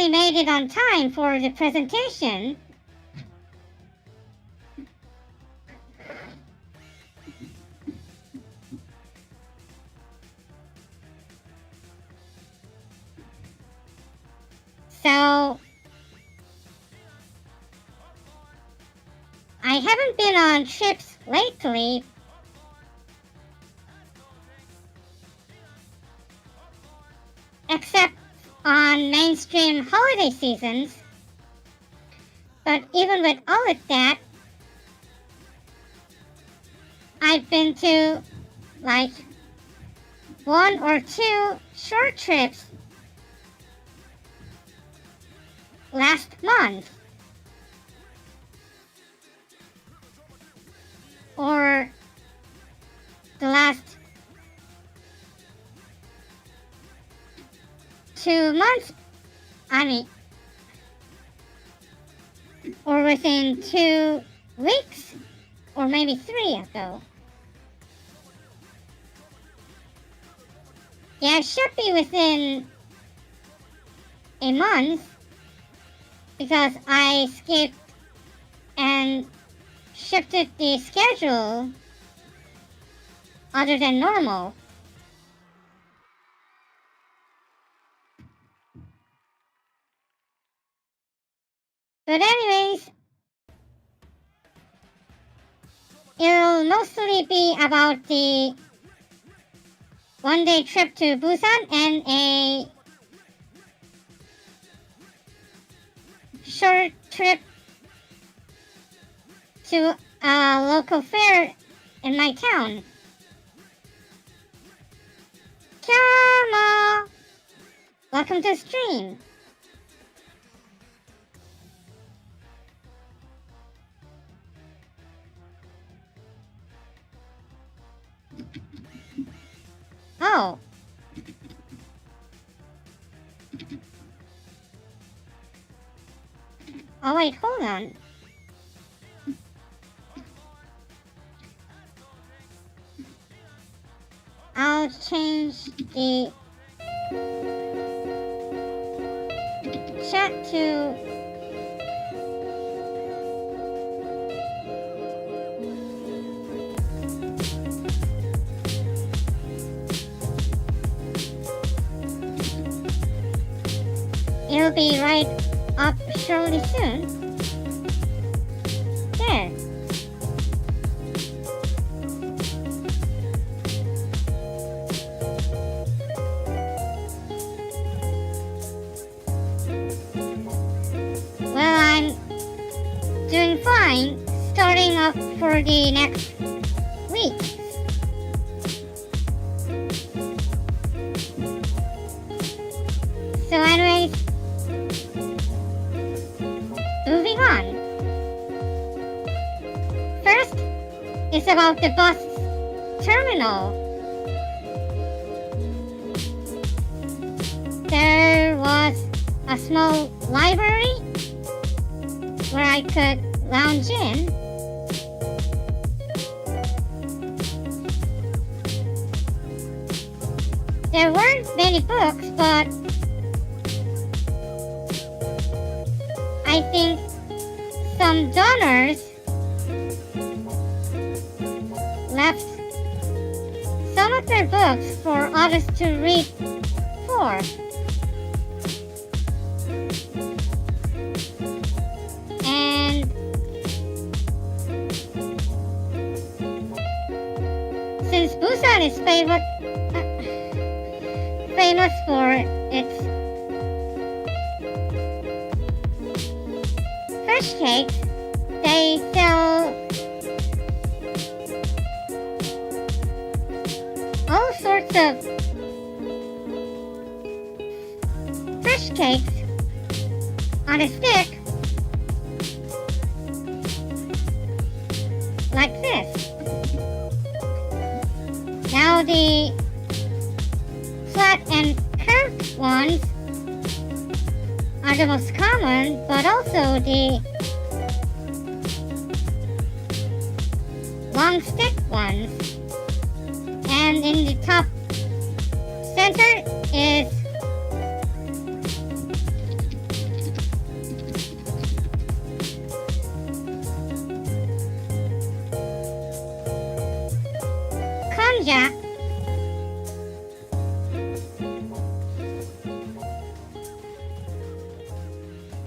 finally made it on time for the presentation. So, I haven't been on trips lately, except on mainstream holiday seasons. But even with all of that, I've been to like 1 or 2 short trips last month, or the last 2 months, or within 2 weeks, or maybe 3 ago. Yeah, it should be within a month, because I skipped and shifted the schedule other than normal. But anyways, it'll mostly be about the one-day trip to Busan and a short trip to a local fair in my town. Kyoumo! Welcome to the stream. Oh. Oh wait, hold on. I'll change the chat to it'll be right up shortly soon. There. Well, I'm doing fine, starting off for the next week. So anyways, moving on. First, it's about the bus terminal. There was a small library where I could lounge in. There weren't many books, but I think some donors left some of their books for others to read for. And since Busan is famous for its fish cakes, they sell all sorts of fish cakes on a stick like this. Now the flat and curved ones are the most common, but also the long stick ones. And in the top center is ninja,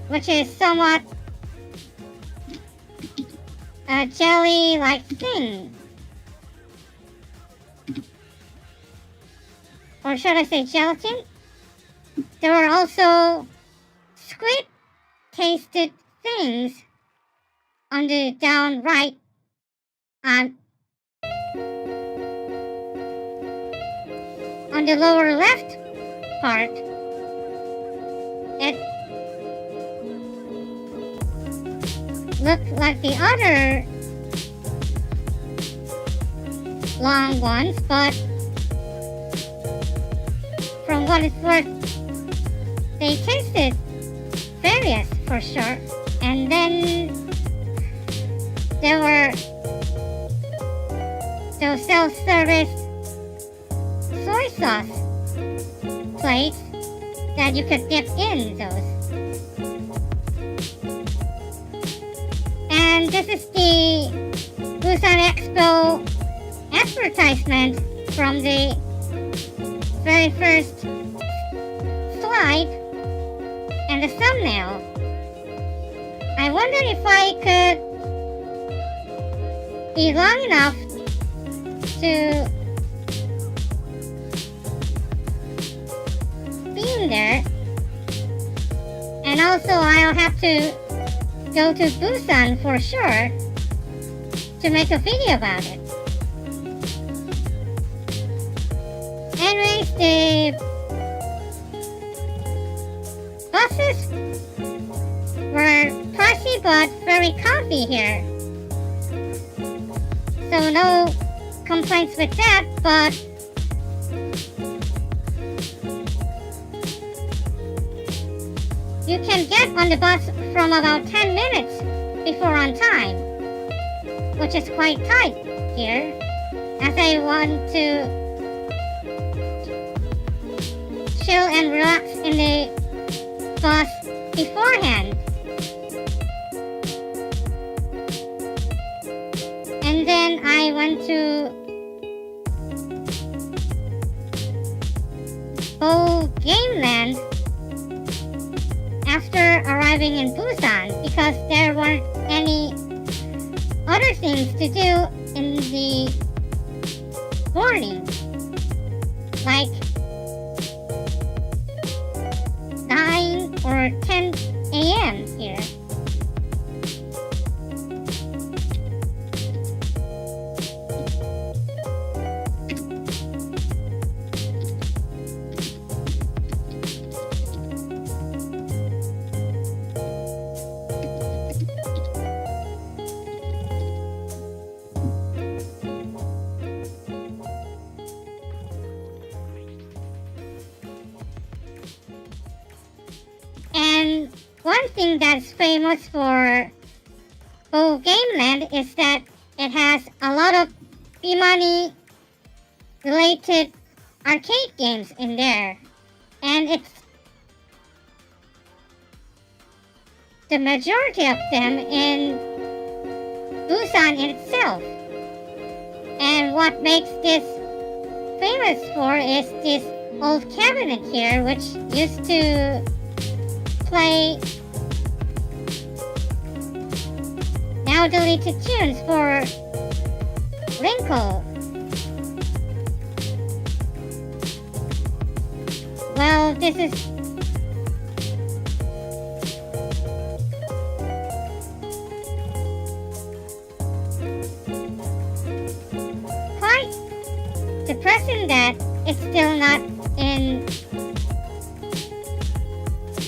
which is somewhat a jelly-like thing. Or should I say gelatin? There are also squid-tasted things on the down right on the lower left part. It looked like the other long ones, but from what it's worth, they tasted various for sure. And then there were those self-service soy sauce plates that you could dip in those. And this is the Busan Expo advertisement from the very first slide and the thumbnail. I wondered if I could be long enough to be in there, and also I'll have to go to Busan for sure to make a video about it. Anyways, the buses were pricey but very comfy here, so no complaints with that, but you can get on the bus from about 10 minutes before on time, which is quite tight here, as I want to chill and relax in the bus beforehand. And then I went to Gameland after arriving in Busan, because there weren't any other things to do in the morning, like 9 or 10 a.m. here. And one thing that's famous for Gameland is that it has a lot of e-money related arcade games in there. And it's the majority of them in Busan itself. And what makes this famous for is this old cabinet here, which used to play now deleted tunes for Wrinkle. Well, this is quite depressing that it's still not in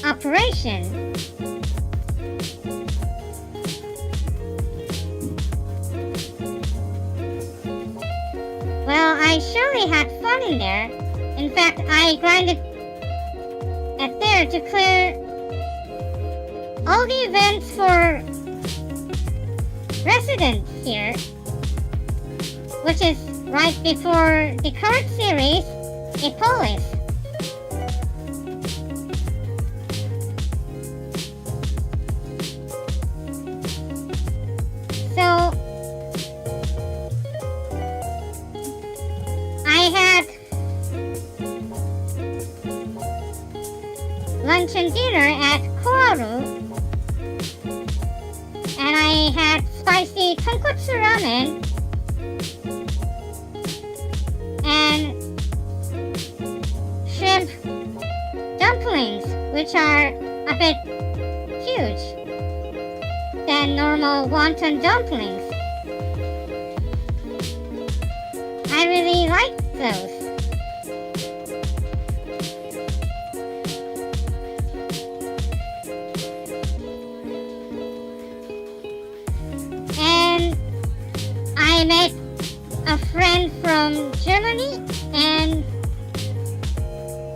operation. Well, I surely had fun in there. In fact, I grinded at there to clear all the events for residents here, which is right before the current series, Bridgepals. having dinner at Koaru, and I had spicy tonkotsu ramen and shrimp dumplings, which are a bit huge than normal wonton dumplings. I really like those. And I met a friend from Germany, and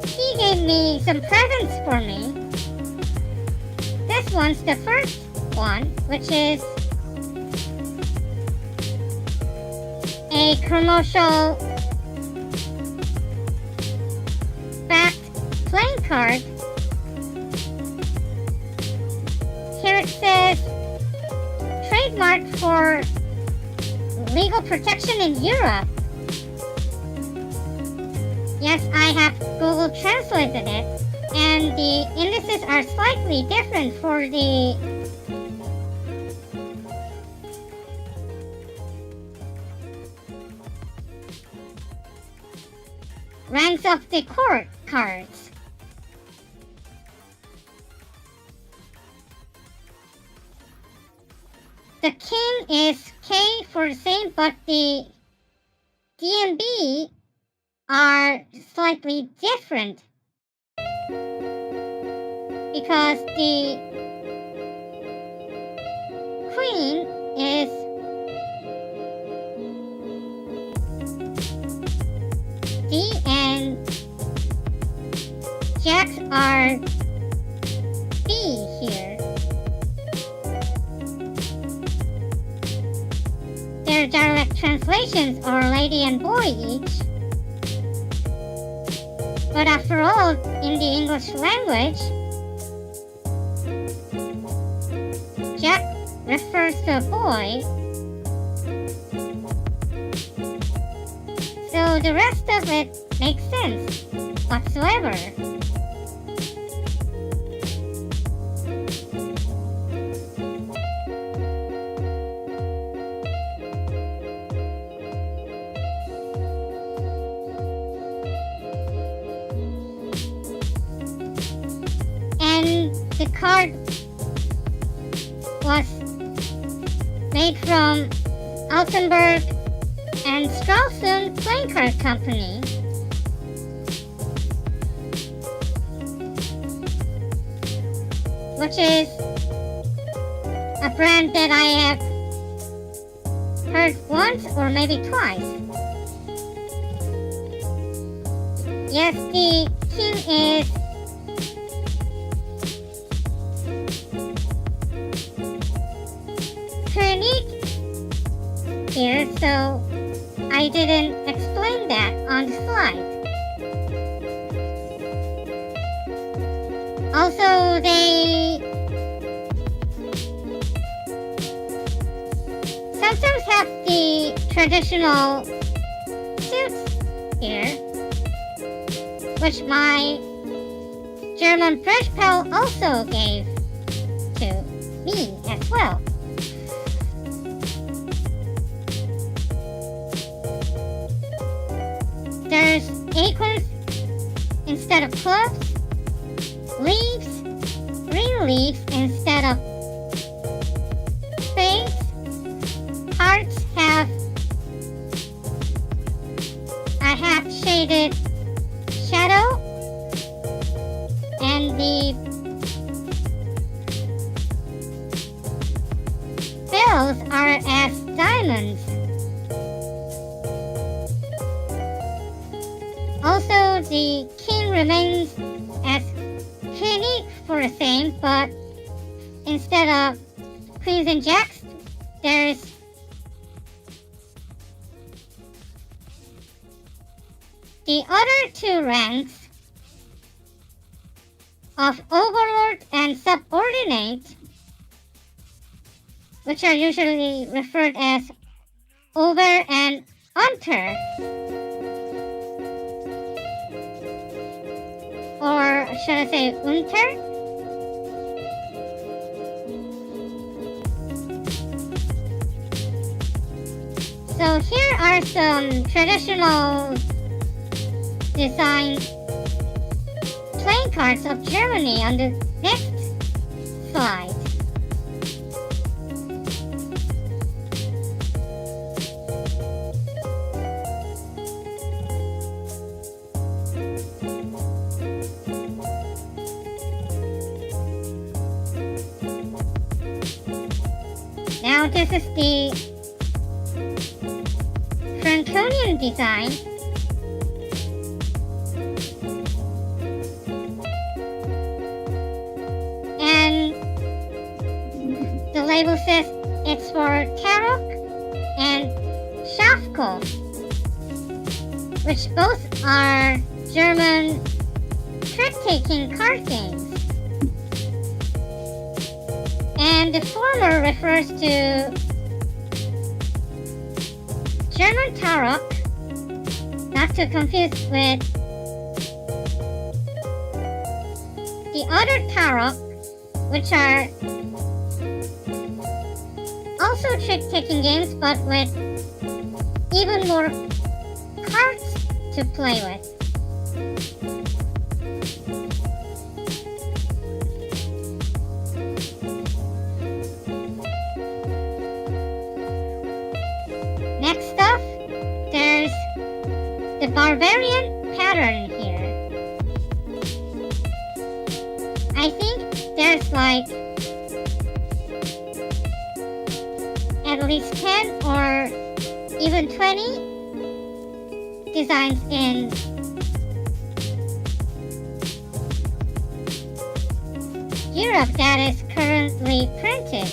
he gave me some presents for me. This one's the first one, which is a commercial backed playing card. Here it says trademarked for legal protection in Europe. Yes, I have Google translated it, and the indices are slightly different for the ranks of the court cards. The king is K for the same, but the D&B are slightly different because the queen is D and jacks are B here. Their direct translations are lady and boy each. But after all, in the English language, Jack refers to a boy, so the rest of it makes sense whatsoever. The card was made from Altenburg and Stralsund Playing Card Company. Which is a brand that I have heard once or maybe twice. Yes, the king is here, so I didn't explain that on the slide. Also, they sometimes have the traditional suits here, which my German Bridgepals also gave to me as well. There's acorns instead of clubs, leaves, green leaves instead of spades, hearts have a half-shaded shadow, and the bells are as diamonds. Also, the king remains as König for the same, but instead of queens and jacks, there's the other two ranks of overlord and subordinate, which are usually referred as over and under. Or should I say unter? So here are some traditional design playing cards of Germany on the next slide. Now this is the Franconian design. And the label says it's for Tarok and Schafko, which both are German trick-taking card games. And the former refers to German Tarok, not to confuse with the other Tarok, which are also trick-taking games but with even more cards to play with. Next up, there's the barbarian pattern here. I think there's like at least 10 or even 20 designs in Europe that is currently printed.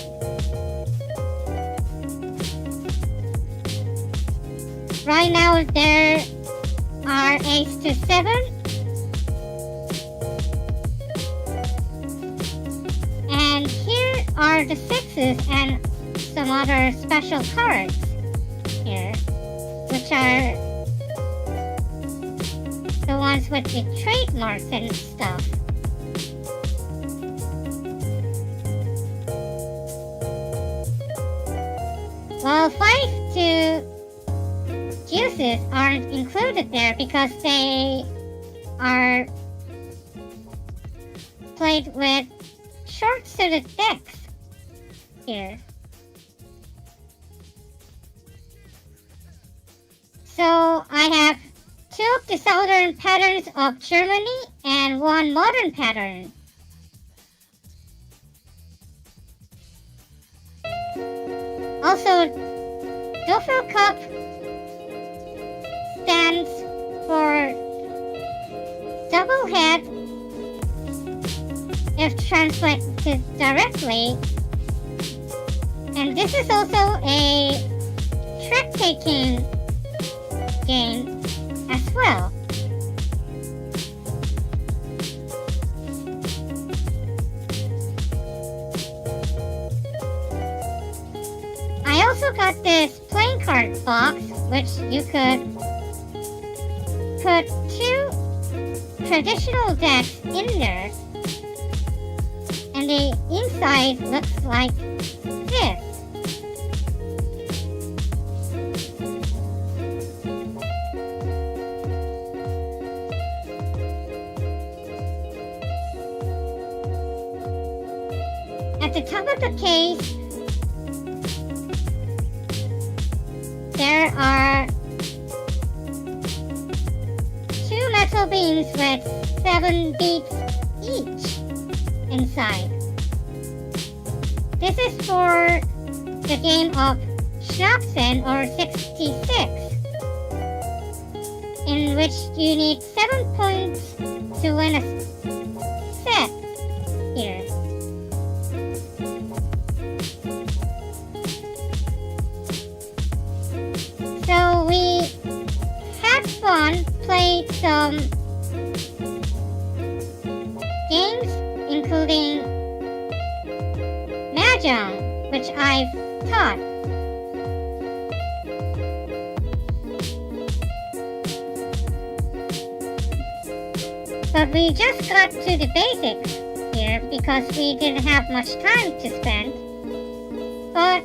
Right now there are 8 to 7. And here are the 6s and some other special cards here, which are the ones with the trademarks and stuff. Well, 5 to juices aren't included there because they are played with short-suited decks here. So I have 2 of the southern patterns of Germany and 1 modern pattern. Also, Duffel Cup stands for double head if translated directly, and this is also a trick-taking game as well. I also got this playing card box, which you could put 2 traditional decks in there, and the inside looks like this. At the top of the case, there are 2 metal beams with 7 beads each inside. This is for the game of Schnapsen or 66, in which you need 7 points to win a set here. So we had fun, played some games including Mahjong, which I've taught. But we just got to the basics here because we didn't have much time to spend. But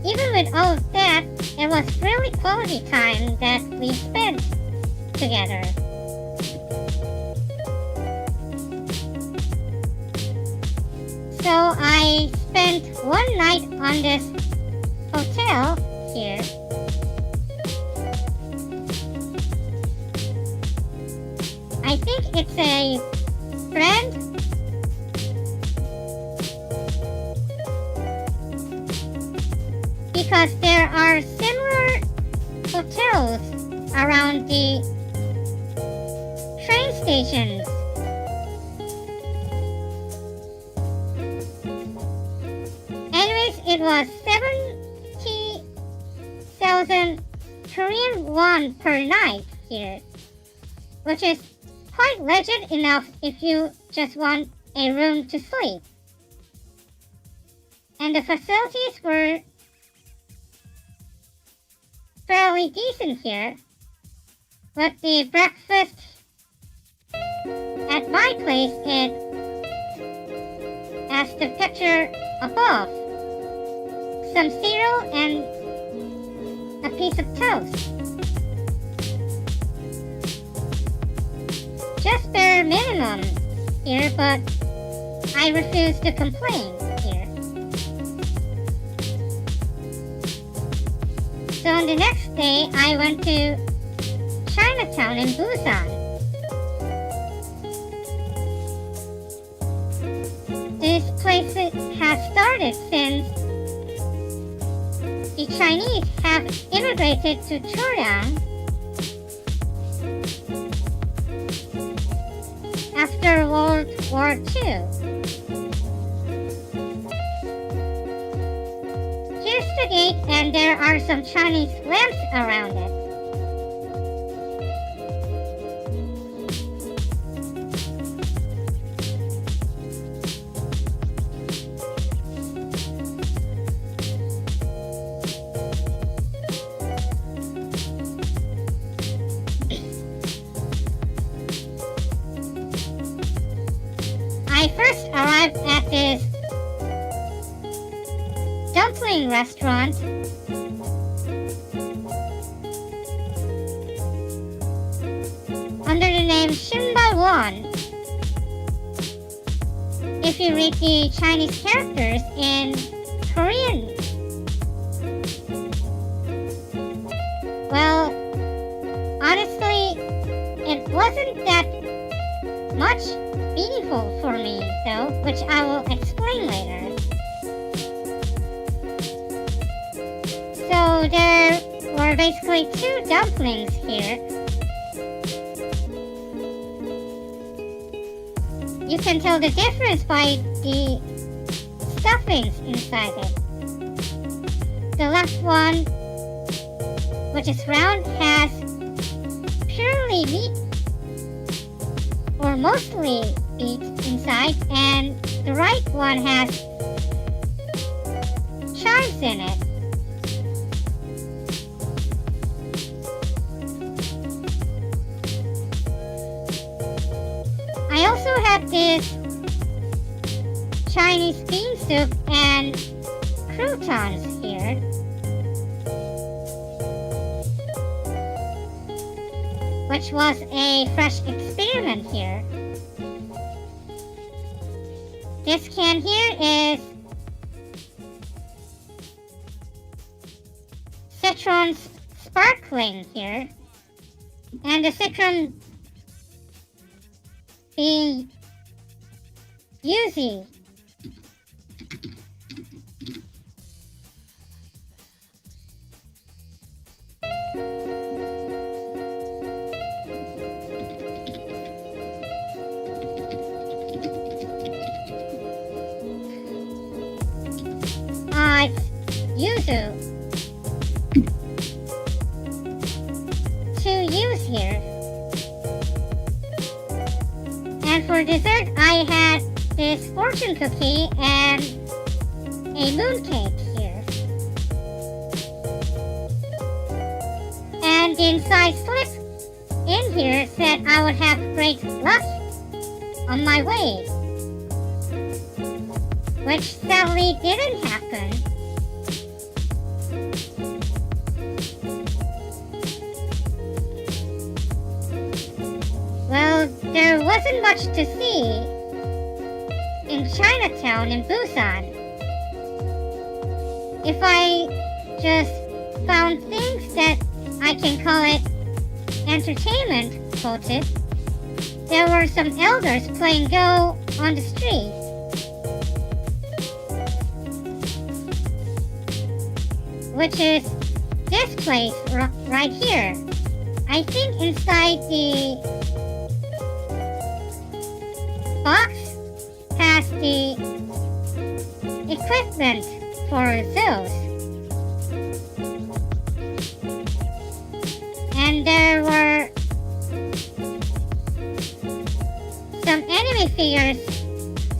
even with all of that, it was really quality time that we spent together. So I spent one night on this hotel here. I think it's a friend because there are similar hotels around the train stations. Anyways, it was 70,000 Korean won per night here, which is quite legit enough if you just want a room to sleep. And the facilities were fairly decent here, but the breakfast at my place is as the picture above. Some cereal and a piece of toast. Just bare minimum here, but I refuse to complain here. So on the next day, I went to Chinatown in Busan. This place has started since the Chinese have immigrated to Choryang after World War II. Here's the gate, and there are some Chinese lamps around it. I first arrived at this dumpling restaurant under the name Shinbalwon. If you read the Chinese characters in Korean, well, honestly, it wasn't that much meaningful for me though, which I will explain later. So there were basically two dumplings here. You can tell the difference by the stuffings inside it. The left one, which is round, has purely meat or mostly meat inside, and the right one has chives in it. I also had this Chinese bean soup and croutons here. Which was a fresh experiment here. This can here is citron sparkling here, and the citron being yuzu. Yuzu to use here. And for dessert, I had this fortune cookie and a mooncake here. And the inside slip in here said I would have great luck on my way, which sadly didn't happen. wasn't much to see in Chinatown in Busan. If I just found things that I can call it entertainment quoted, there were some elders playing Go on the street. Which is this place right here. I think inside the box has the equipment for those. And there were some anime figures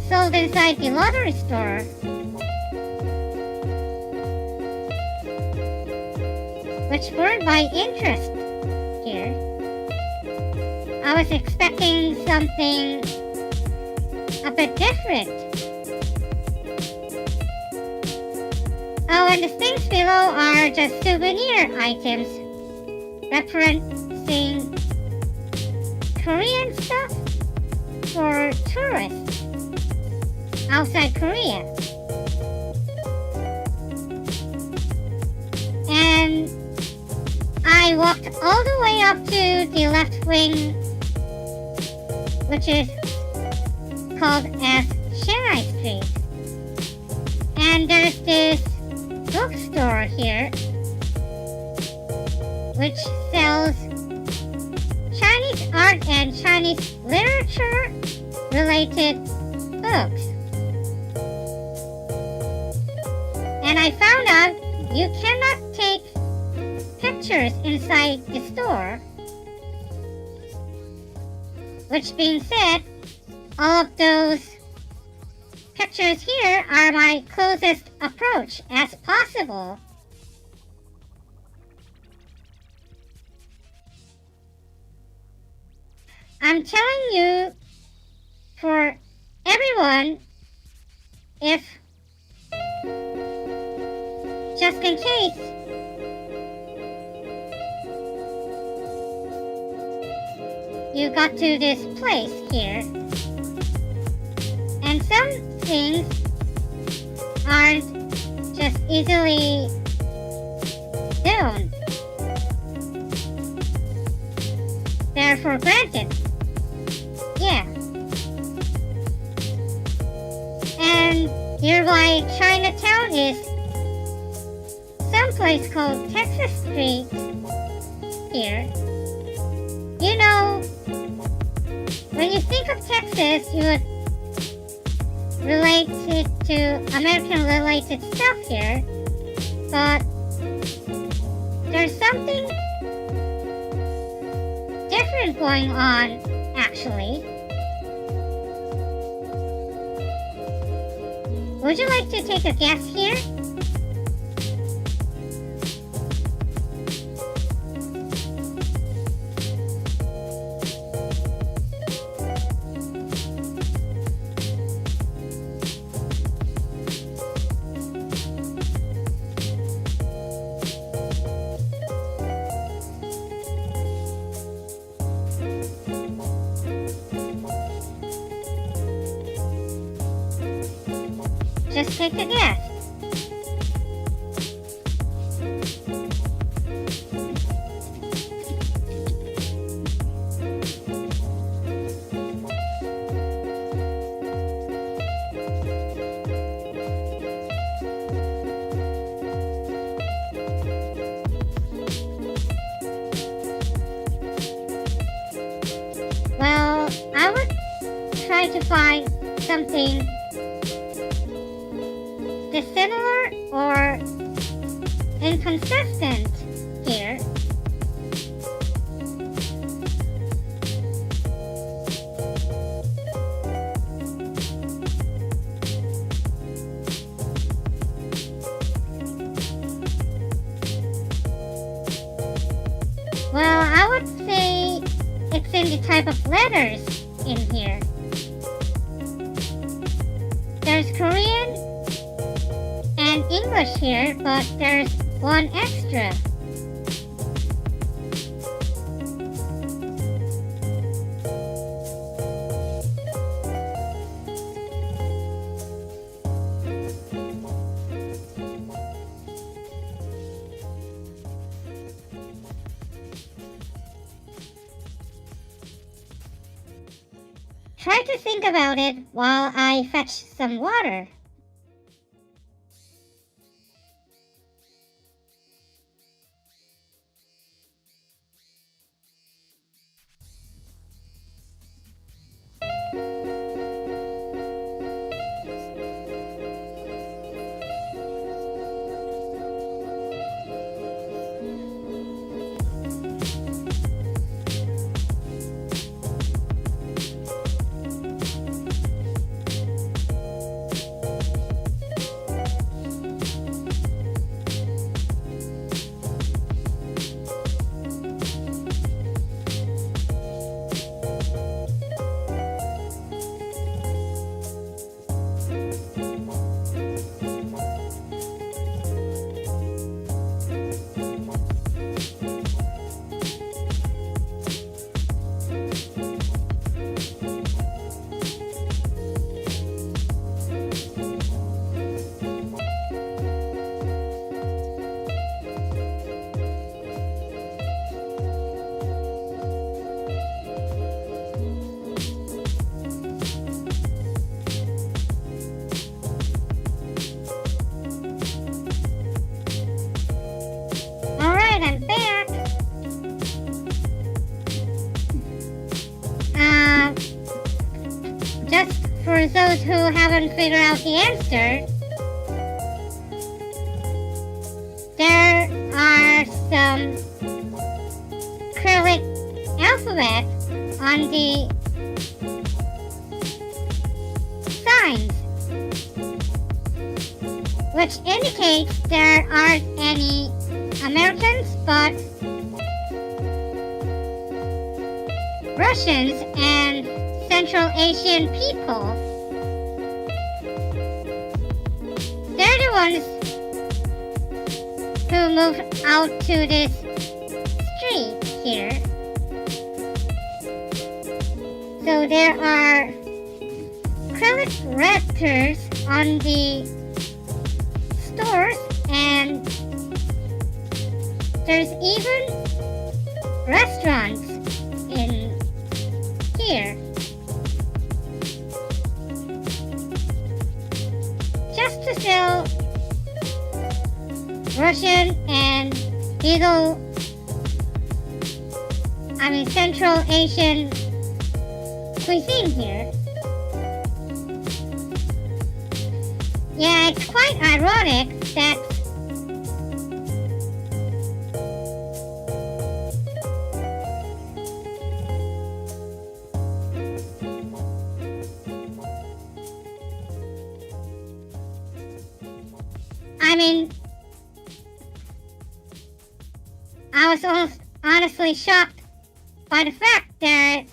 sold inside the lottery store. Which were my interest here. I was expecting something a bit different. Oh, and the things below are just souvenir items referencing Korean stuff for tourists outside Korea. And I walked all the way up to the left wing, which is called as Shanghai Street. And there's this bookstore here, which sells Chinese art and Chinese literature related books. And I found out you cannot take pictures inside the store. Which being said, all of those pictures here are my closest approach as possible. I'm telling you, for everyone, if just in case you got to this place here, and some things aren't just easily done. They're for granted. Yeah. And nearby Chinatown is someplace called Texas Street here. You know, when you think of Texas, you would relate it to American-related stuff here, but there's something different going on, actually. Would you like to take a guess here? Just take a guess. Well, I would try to find something dissimilar or inconsistent here. Well, I would say it's in the type of letters in here. There's Korean and English here, but there's one extra. Try to think about it while I fetch some water. I'm back. Just for those who haven't figured out the answer, there are some Cyrillic alphabet on the signs, which indicates there aren't any Americans, but Russians and Central Asian people. They're the ones who moved out to this street here. So there are acrylic letters on the stores, and there's even restaurants in here. Just to sell Russian and Central Asian cuisine here. Yeah, it's quite ironic that I was honestly shocked by the fact that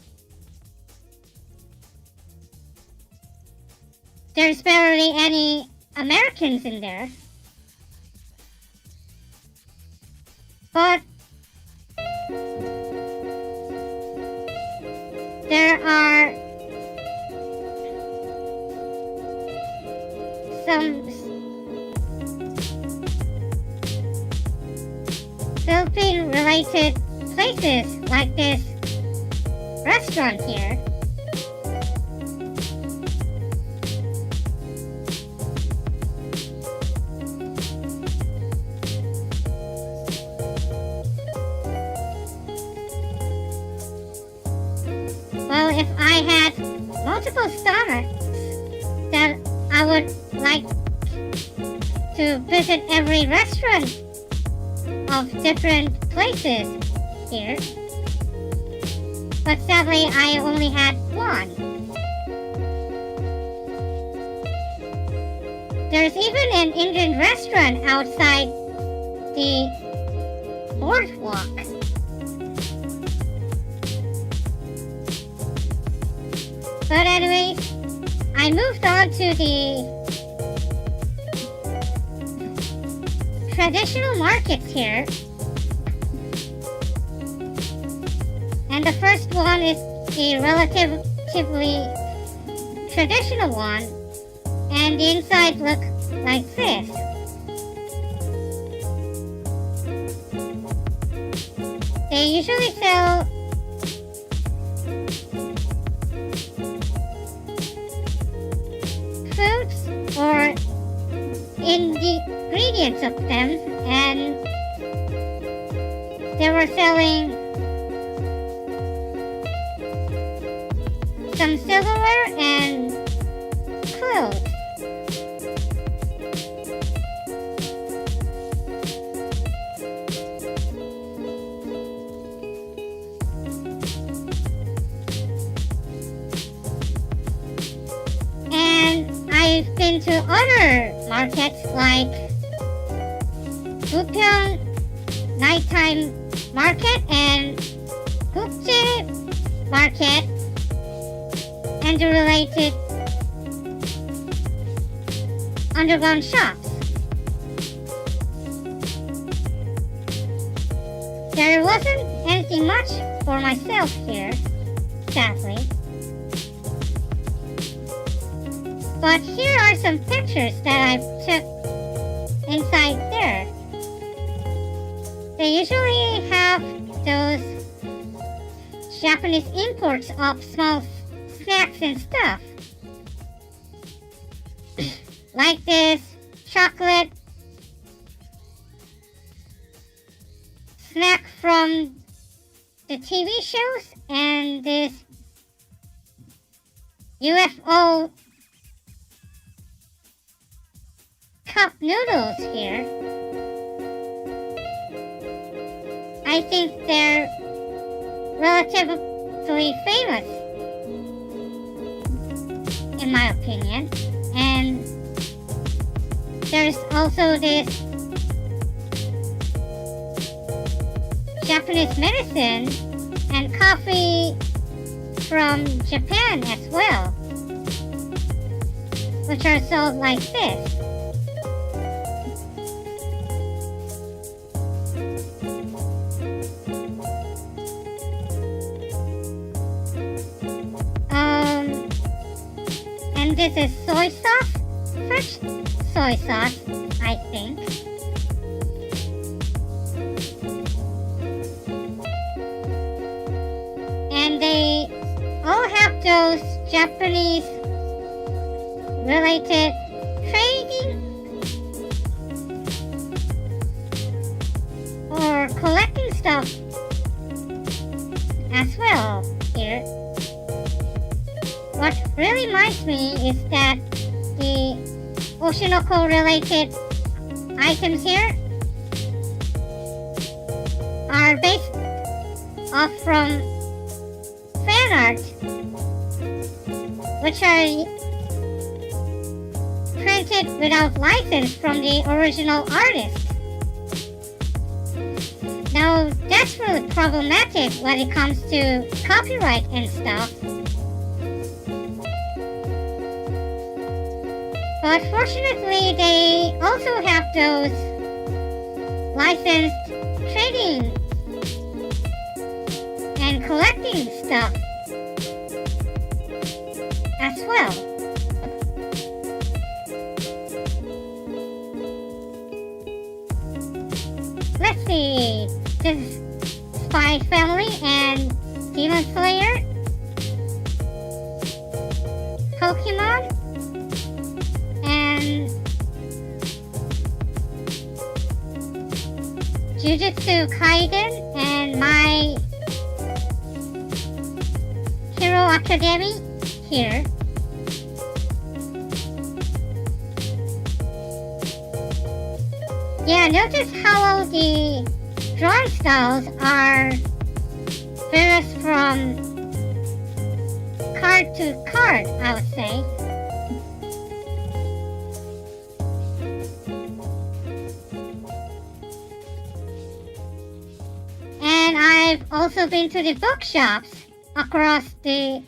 there's barely any Americans in there. But there are some Philippine-related places like this restaurant here. Well, if I had multiple stomachs, then I would like to visit every restaurant of different places here. But sadly, I only had one. There's even an Indian restaurant outside the boardwalk. But anyways, I moved on to the traditional markets here. And the first one is a relatively traditional one. And the inside looks like this. They usually sell ingredients of them, and they were selling some silverware and clothes. And I've been to other markets like Bupyeong Nighttime Market and Gukje Market and the related underground shops. There wasn't anything much for myself here, sadly. But here are some pictures that I took inside there. They usually have those Japanese imports of small snacks and stuff. Like this chocolate snack from the TV shows and this UFO cup noodles here. I think they're relatively famous, in my opinion. And there's also this Japanese medicine and coffee from Japan as well, which are sold like this. And this is soy sauce, fresh soy sauce, I think. And they all have those Japanese related trading or collecting stuff as well here. What really reminds me is that the Oshinoko related items here are based off from fan art, which are printed without license from the original artist. Now that's really problematic when it comes to copyright and stuff. But fortunately, they also have those licensed trading and collecting stuff as well. Let's see, this is Spy Family and Demon Slayer, Pokemon, and Jujutsu Kaisen and My Hero Academy here. Yeah, notice how the drawing styles are various from card to card, I would say. And I've also been to the bookshops across the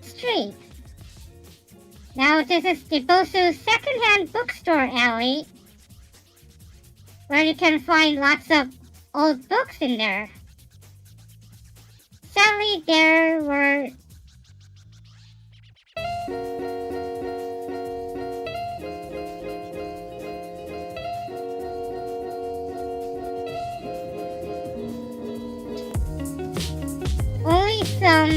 street. Now this is the Bosu secondhand bookstore alley, where you can find lots of old books in there. Sadly, there were only some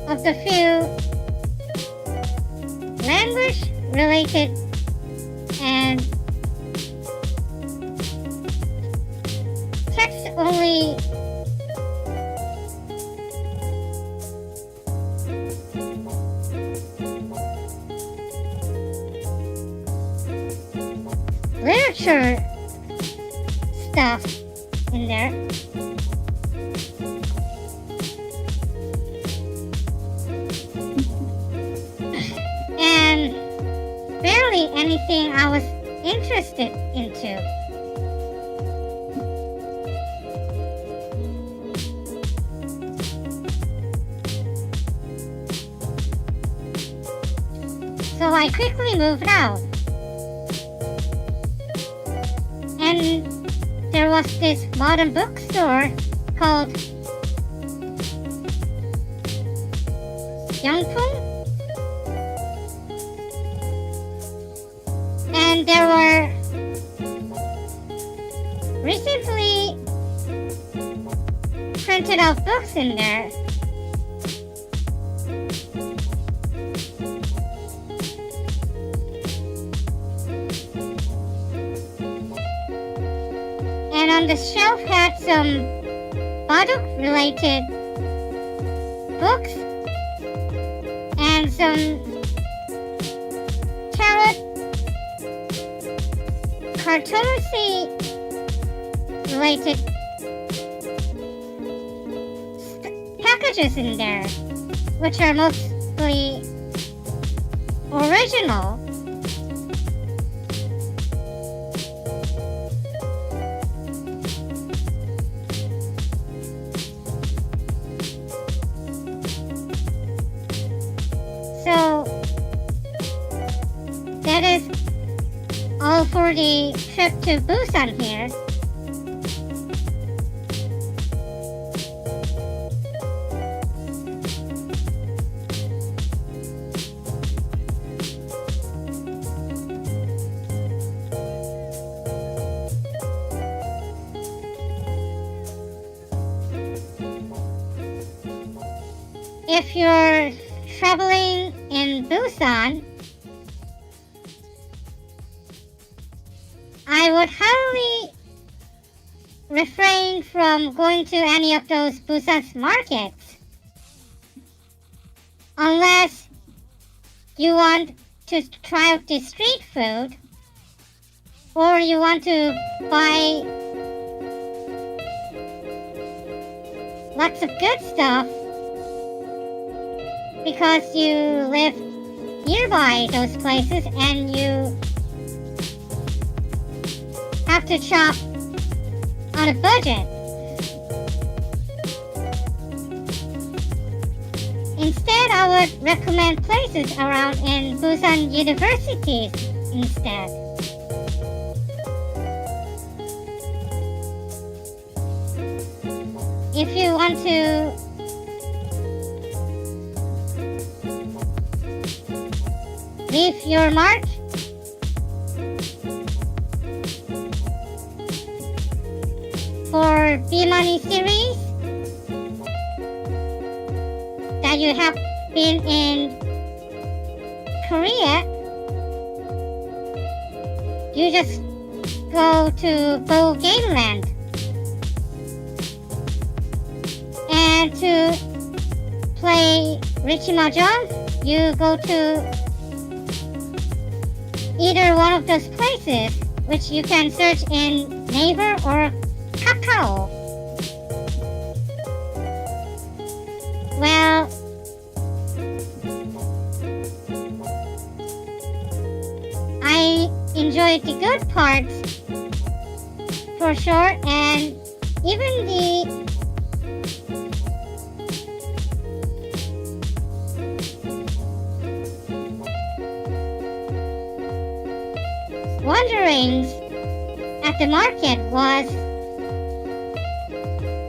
of the few language related and text only literature stuff in there. And barely anything I was interested into. So I quickly moved out. And there was this modern bookstore called Yangpung. And there were recently printed out books in there. And on the shelf had some baduk related books and some tarot cartography related packages in there, which are mostly original. So that is all for the trip to Busan here. If you're traveling in Busan, I would highly refrain from going to any of those Busan's markets unless you want to try out the street food or you want to buy lots of good stuff because you live nearby those places and you have to shop on a budget. Instead, I would recommend places around in Busan universities instead. If you want to leave your mark for B-Money series that you have been in Korea, you just go to Go Game Land. And to play Richie Mahjong, you go to either one of those places, which you can search in Naver or Kakao. Well, I enjoyed the good parts for sure, and even the wanderings at the market was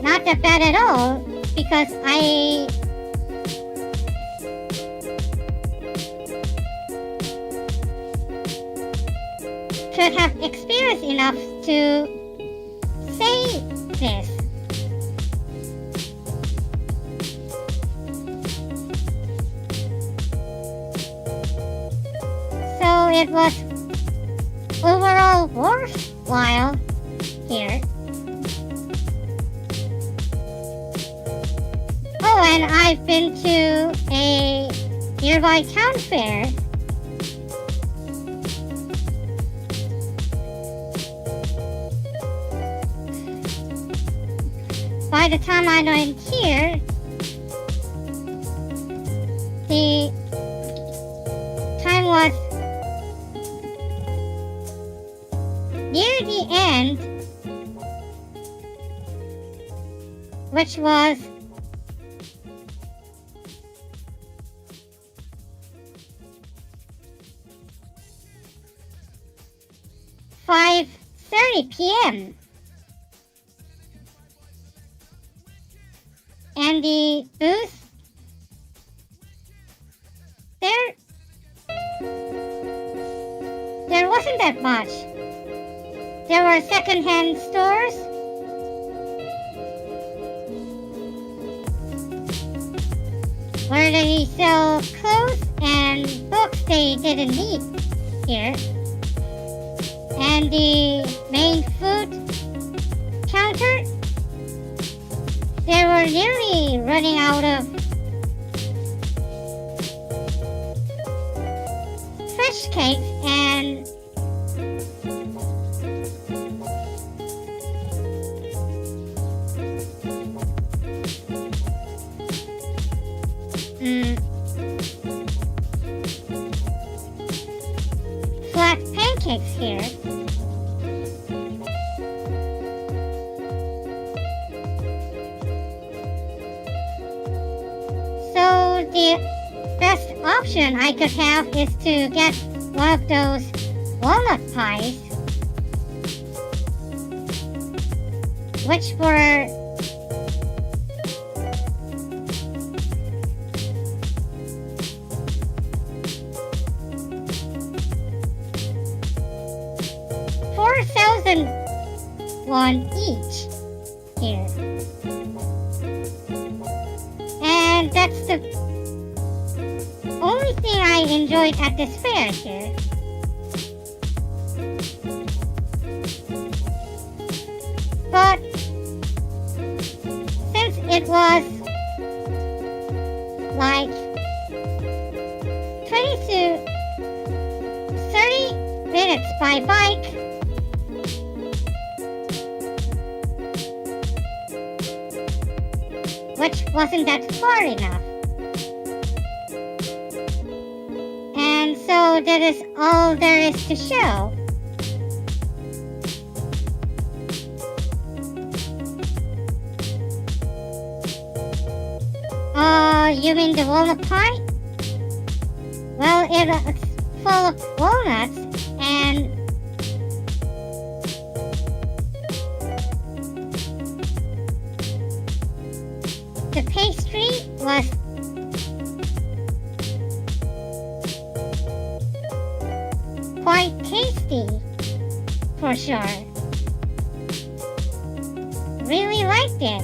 not that bad at all because I should have experience enough to say this. it was overall worthwhile here. Oh, and I've been to a nearby town fair. By the time I went here, the time was near the end, which was 5:30 p.m. And the booth there wasn't that much. There were second-hand stores, where they sell clothes and books they didn't need here. And the main food counter, they were nearly running out of fish cakes and flat pancakes here. So the best option I could have is to get one of those walnut pies, which were $4,001 each here. And that's the only thing I enjoyed at this fair here. But since it was like 20 to 30 minutes by bike, which wasn't that far enough. And so that is all there is to show. You mean the walnut pie? Well, it's full of walnuts and the pastry was quite tasty, for sure. Really liked it.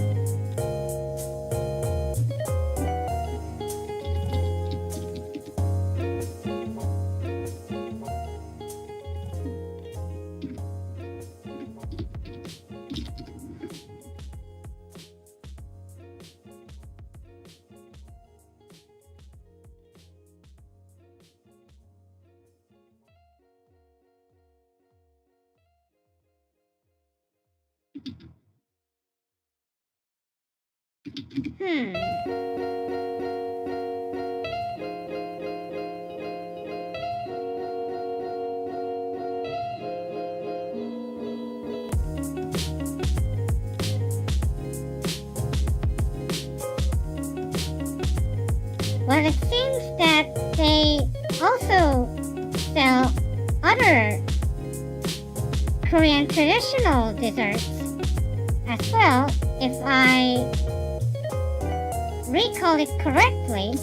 Well, it seems that they also sell other Korean traditional desserts as well, if I recall it correctly.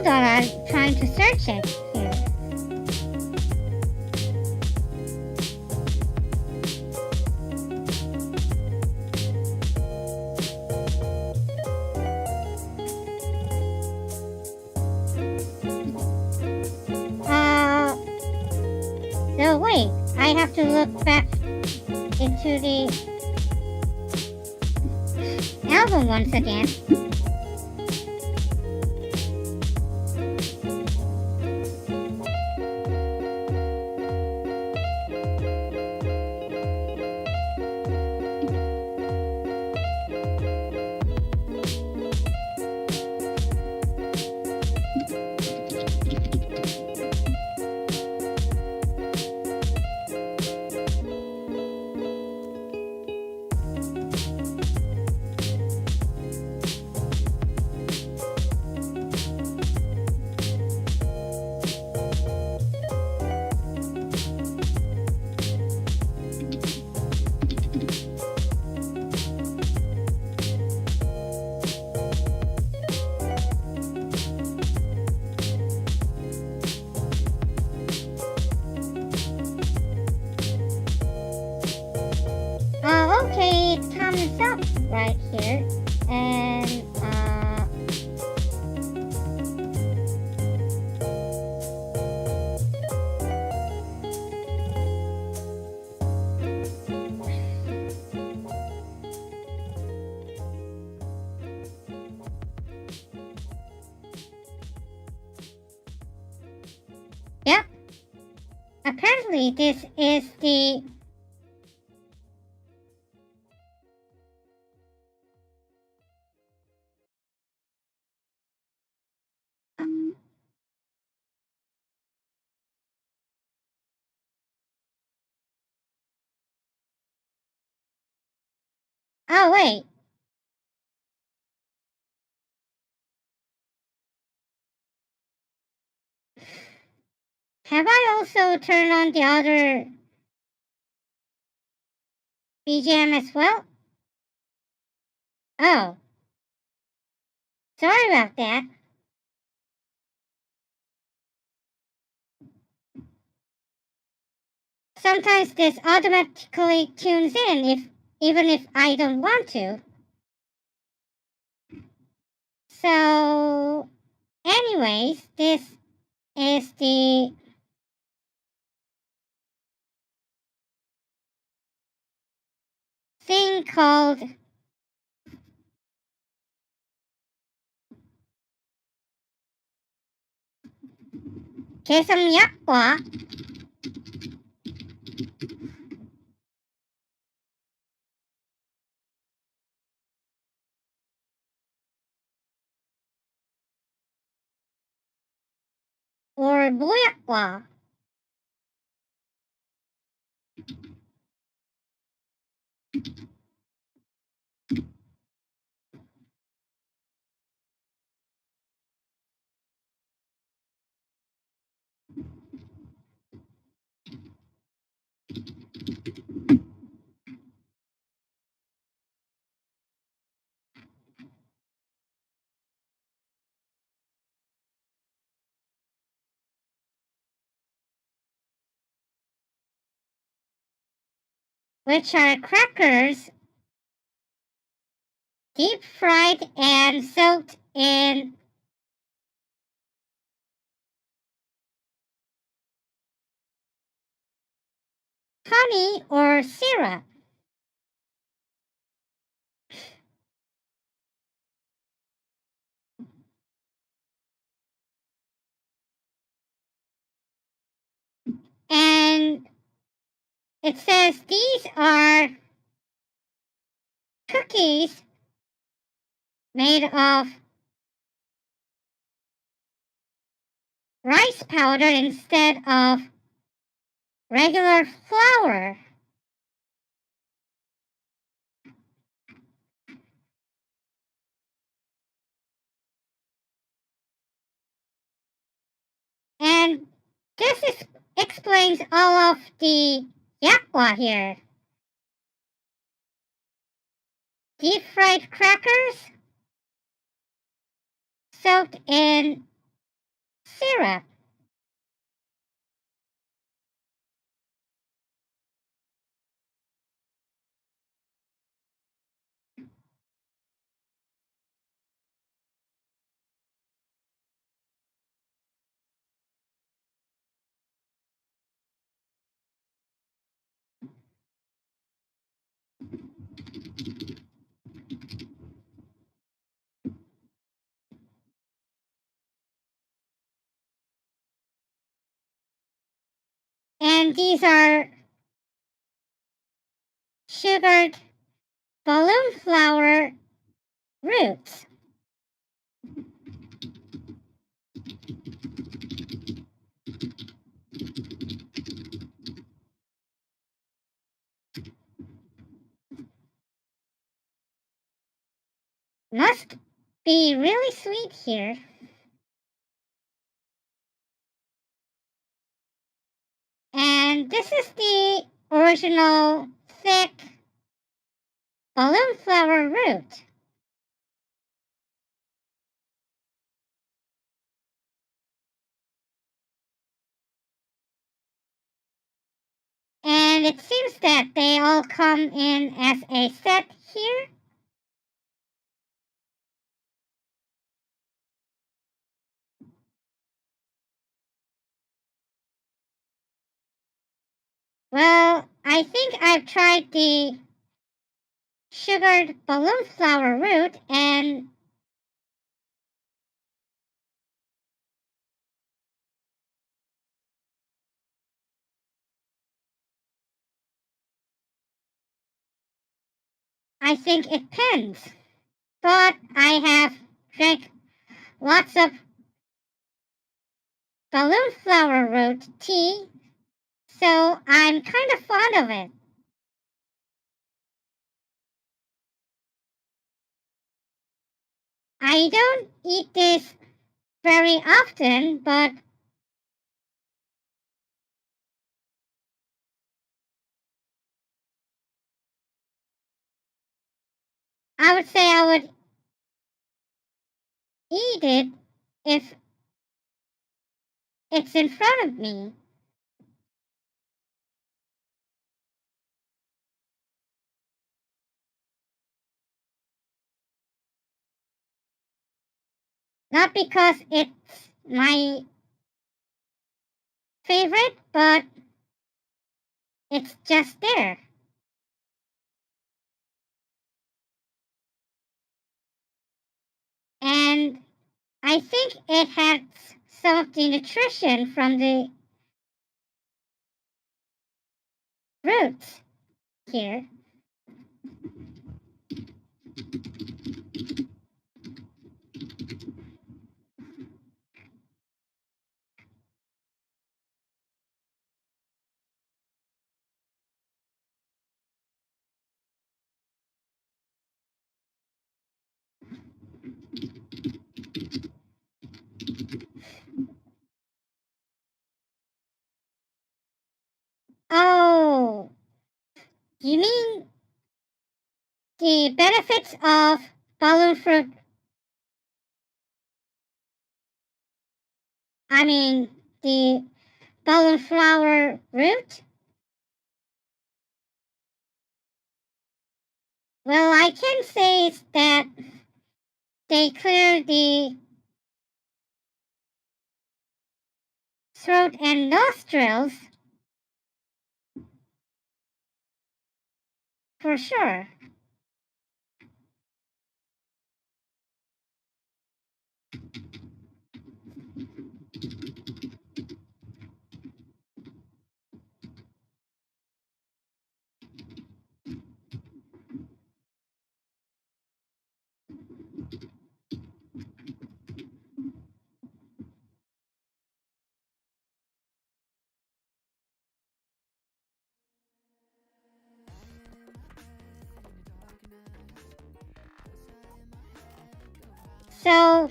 Hold on, I'm trying to search it here. No, wait, I have to look back into the album once again. Okay, it comes up right here, and yep. Apparently, this is the oh, wait. Have I also turned on the other BGM as well? Oh. Sorry about that. Sometimes this automatically tunes in even if I don't want to. So, anyways, this is the thing called 계성약과 or 모약과 which are crackers deep fried and soaked in honey or syrup. And it says these are cookies made of rice powder instead of regular flour. And this explains all of the yakwa here. Deep fried crackers soaked in syrup. And these are sugared balloon flower roots. Must be really sweet here. And this is the original thick balloon flower root. And it seems that they all come in as a set here. Well, I think I've tried the sugared balloon flower root, and I think it pens. But I have drank lots of balloon flower root tea, so I'm kind of fond of it. I don't eat this very often, but I would say I would eat it if it's in front of me. Not because it's my favorite, but it's just there. And I think it has some of the nutrition from the roots here. Oh, you mean the benefits of balloon fruit? I mean, the balloon flower root? Well, I can say that they clear the throat and nostrils for sure. So,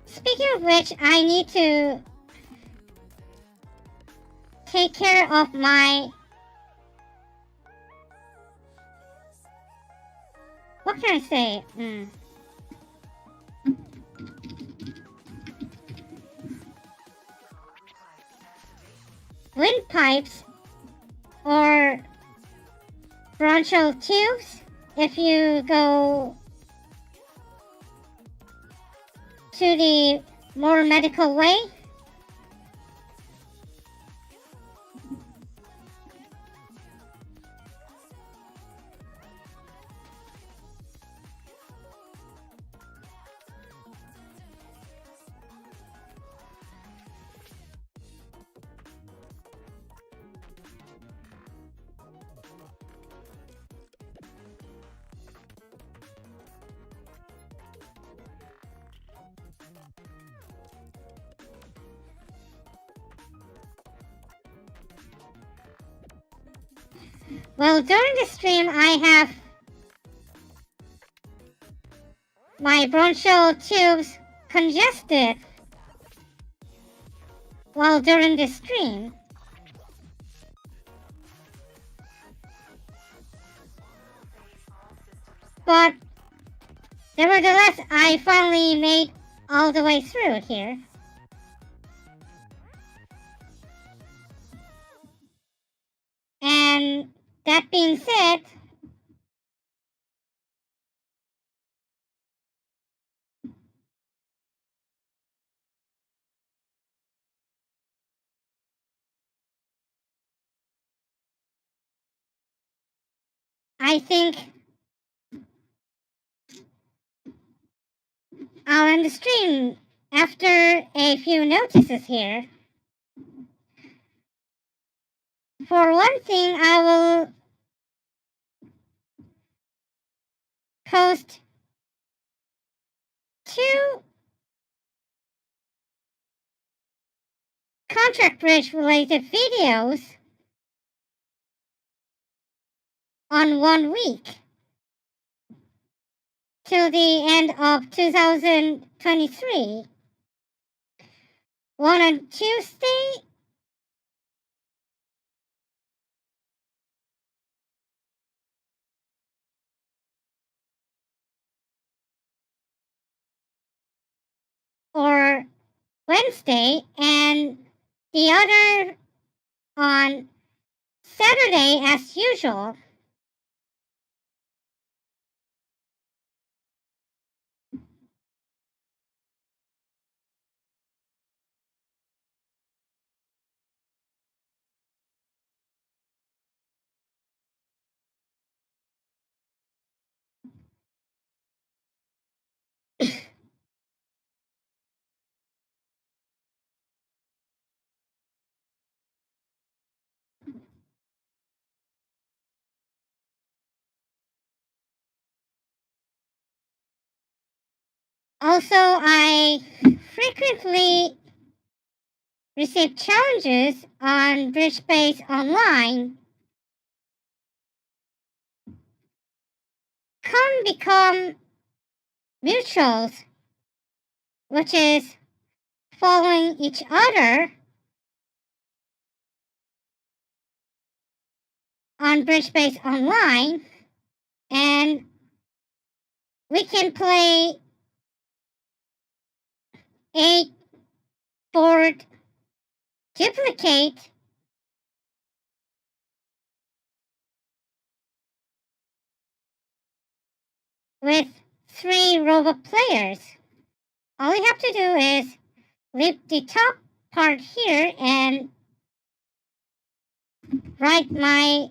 speaking of which, I need to take care of my... What can I say? windpipes or bronchial tubes if you go to the more medical way. Well, during the stream, I have my bronchial tubes congested while during the stream. But nevertheless, I finally made all the way through here. And that being said, I think I'll end the stream after a few notices here. For one thing, I will post 2 contract bridge related videos on 1 week till the end of 2023. One on Tuesday or Wednesday, and the other on Saturday as usual. Also, I frequently receive challenges on Bridgepals Online. Come become mutuals, which is following each other on Bridgepals Online, and we can play 8 board duplicate with 3 robot players. All you have to do is leave the top part here and write my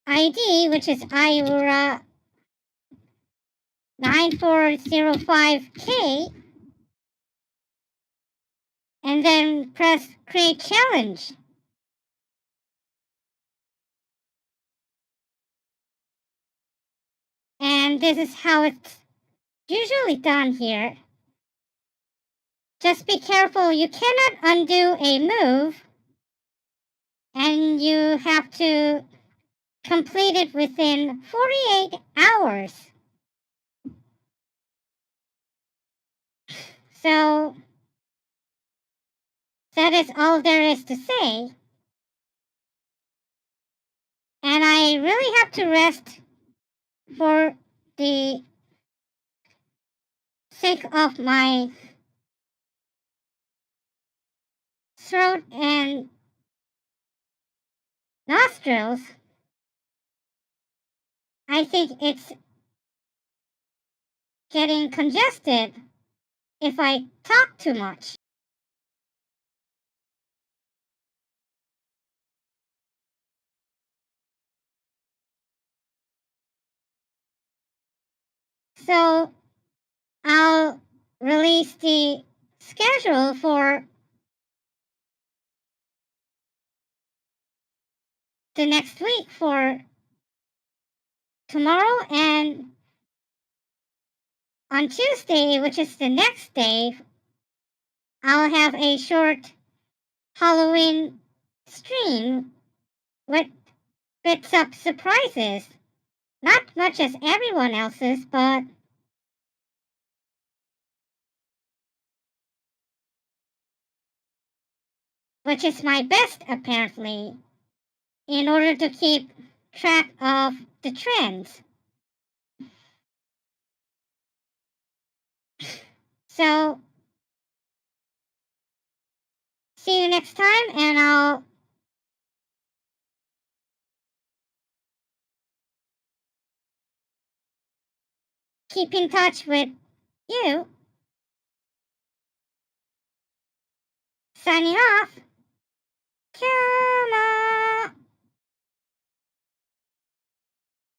ID, which is Iura 9405K, and then press create challenge. And this is how it's usually done here. Just be careful, you cannot undo a move, and you have to complete it within 48 hours. So that is all there is to say. And I really have to rest for the sake of my throat and nostrils, I think it's getting congested if I talk too much. So I'll release the schedule for the next week for tomorrow, and on Tuesday, which is the next day, I'll have a short Halloween stream with bits of surprises. Not much as everyone else's, but which is my best apparently, in order to keep track of the trends. So, see you next time, and I'll keep in touch with you. Signing off, Kyoumo!